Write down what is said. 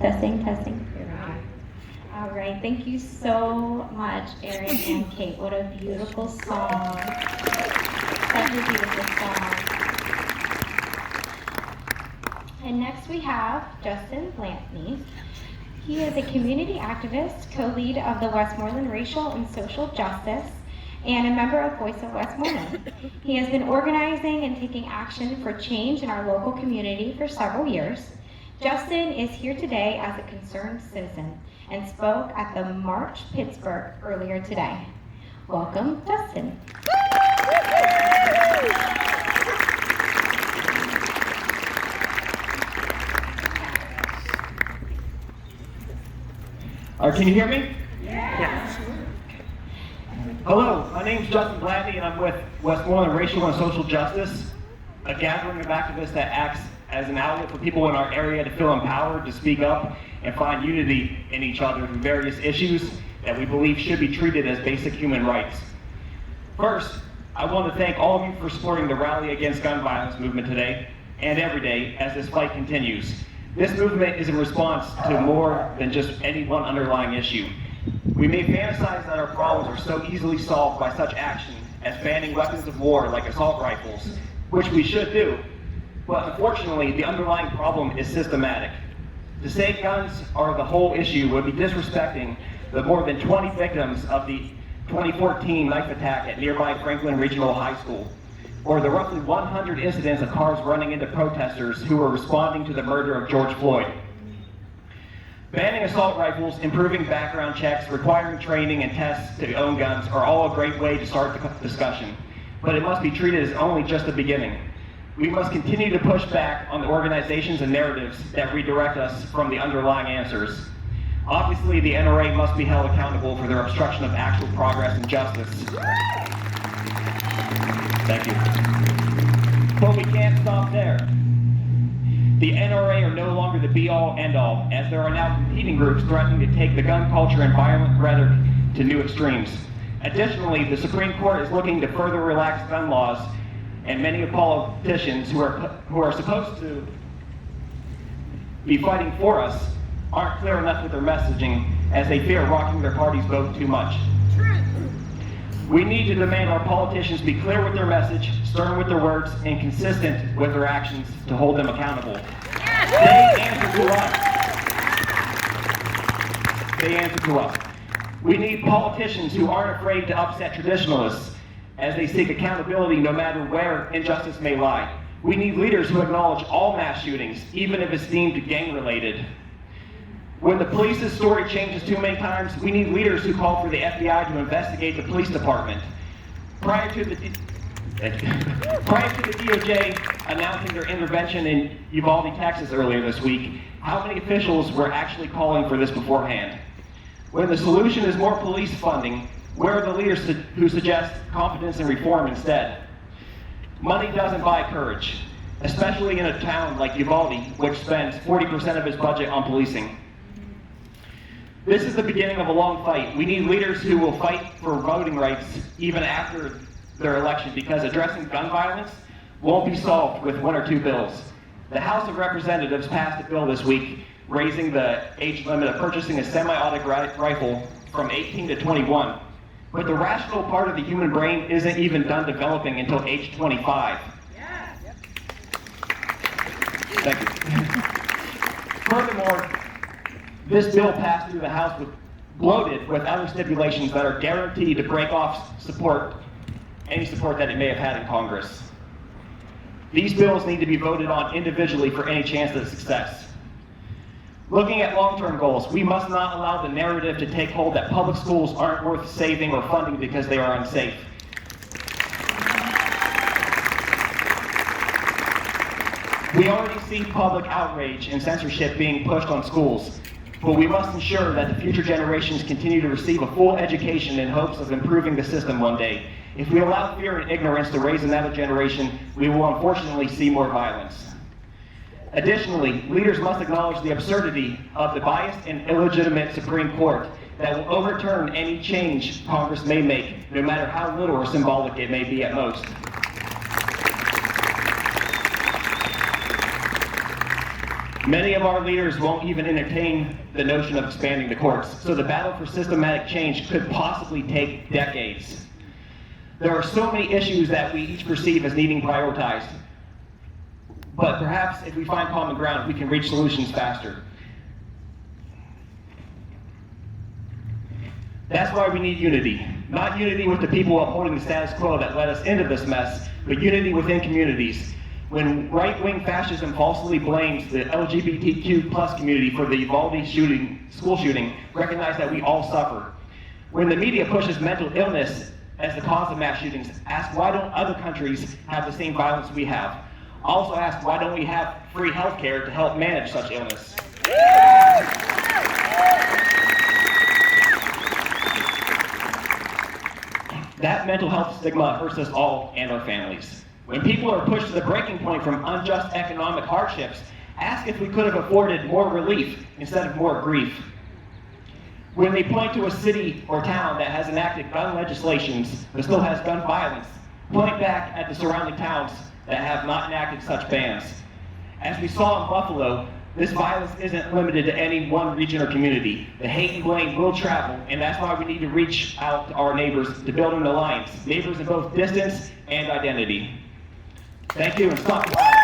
Testing, testing. All right, thank you so much, Erin and Kate. What a beautiful song. Such a beautiful song. And next we have Justin Blatney. He is a community activist, co-lead of the Westmoreland Racial and Social Justice, and a member of Voice of Westmoreland. He has been organizing and taking action for change in our local community for several years. Justin is here today as a concerned citizen and spoke at the March Pittsburgh earlier today. Welcome, Justin. Can you hear me? Yes. Hello, my name is Justin Blatney, and I'm with Westmoreland Racial and Social Justice, a gathering of activists that acts as an outlet for people in our area to feel empowered to speak up and find unity in each other through various issues that we believe should be treated as basic human rights. First, I want to thank all of you for supporting the Rally Against Gun Violence movement today and every day as this fight continues. This movement is in response to more than just any one underlying issue. We may fantasize that our problems are so easily solved by such action as banning weapons of war like assault rifles, which we should do, but unfortunately the underlying problem is systematic. To say guns are the whole issue would be disrespecting the more than 20 victims of the 2014 knife attack at nearby Franklin Regional High School, or the roughly 100 incidents of cars running into protesters who were responding to the murder of George Floyd. Banning assault rifles, improving background checks, requiring training and tests to own guns are all a great way to start the discussion, but it must be treated as only just the beginning. We must continue to push back on the organizations and narratives that redirect us from the underlying answers. Obviously, the NRA must be held accountable for their obstruction of actual progress and justice. Thank you. But we can't stop there. The NRA are no longer the be-all, end-all, as there are now competing groups threatening to take the gun culture and violent rhetoric to new extremes. Additionally, the Supreme Court is looking to further relax gun laws, and many politicians who are supposed to be fighting for us aren't clear enough with their messaging, as they fear rocking their party's boat too much. We need to demand our politicians be clear with their message, stern with their words, and consistent with their actions to hold them accountable. They answer to us. They answer to us. We need politicians who aren't afraid to upset traditionalists as they seek accountability no matter where injustice may lie. We need leaders who acknowledge all mass shootings, even if it's deemed gang-related. When the police's story changes too many times, we need leaders who call for the FBI to investigate the police department. Prior to the DOJ announcing their intervention in Uvalde, Texas earlier this week, how many officials were actually calling for this beforehand? When the solution is more police funding, where are the leaders who suggest competence and reform instead? Money doesn't buy courage, especially in a town like Uvalde, which spends 40% of its budget on policing. This is the beginning of a long fight. We need leaders who will fight for voting rights even after their election, because addressing gun violence won't be solved with one or two bills. The House of Representatives passed a bill this week raising the age limit of purchasing a semi-automatic rifle from 18 to 21. But the rational part of the human brain isn't even done developing until age 25. Yeah. Thank you. Furthermore, this bill passed through the House bloated with other stipulations that are guaranteed to break off any support that it may have had in Congress. These bills need to be voted on individually for any chance of success. Looking at long-term goals, we must not allow the narrative to take hold that public schools aren't worth saving or funding because they are unsafe. We already see public outrage and censorship being pushed on schools, but we must ensure that the future generations continue to receive a full education in hopes of improving the system one day. If we allow fear and ignorance to raise another generation, we will unfortunately see more violence. Additionally, leaders must acknowledge the absurdity of the biased and illegitimate Supreme Court that will overturn any change Congress may make, no matter how little or symbolic it may be at most. Many of our leaders won't even entertain the notion of expanding the courts, so the battle for systematic change could possibly take decades. There are so many issues that we each perceive as needing prioritized, but perhaps if we find common ground, we can reach solutions faster. That's why we need unity. Not unity with the people upholding the status quo that led us into this mess, but unity within communities. When right-wing fascism falsely blames the LGBTQ+ community for the Uvalde school shooting, recognize that we all suffer. When the media pushes mental illness as the cause of mass shootings, ask why don't other countries have the same violence we have? Also ask why don't we have free health care to help manage such illness? That mental health stigma hurts us all and our families. When people are pushed to the breaking point from unjust economic hardships, ask if we could have afforded more relief instead of more grief. When they point to a city or town that has enacted gun legislations but still has gun violence, point back at the surrounding towns that have not enacted such bans. As we saw in Buffalo, this violence isn't limited to any one region or community. The hate and blame will travel, and that's why we need to reach out to our neighbors to build an alliance, neighbors in both distance and identity. Thank you, and stop.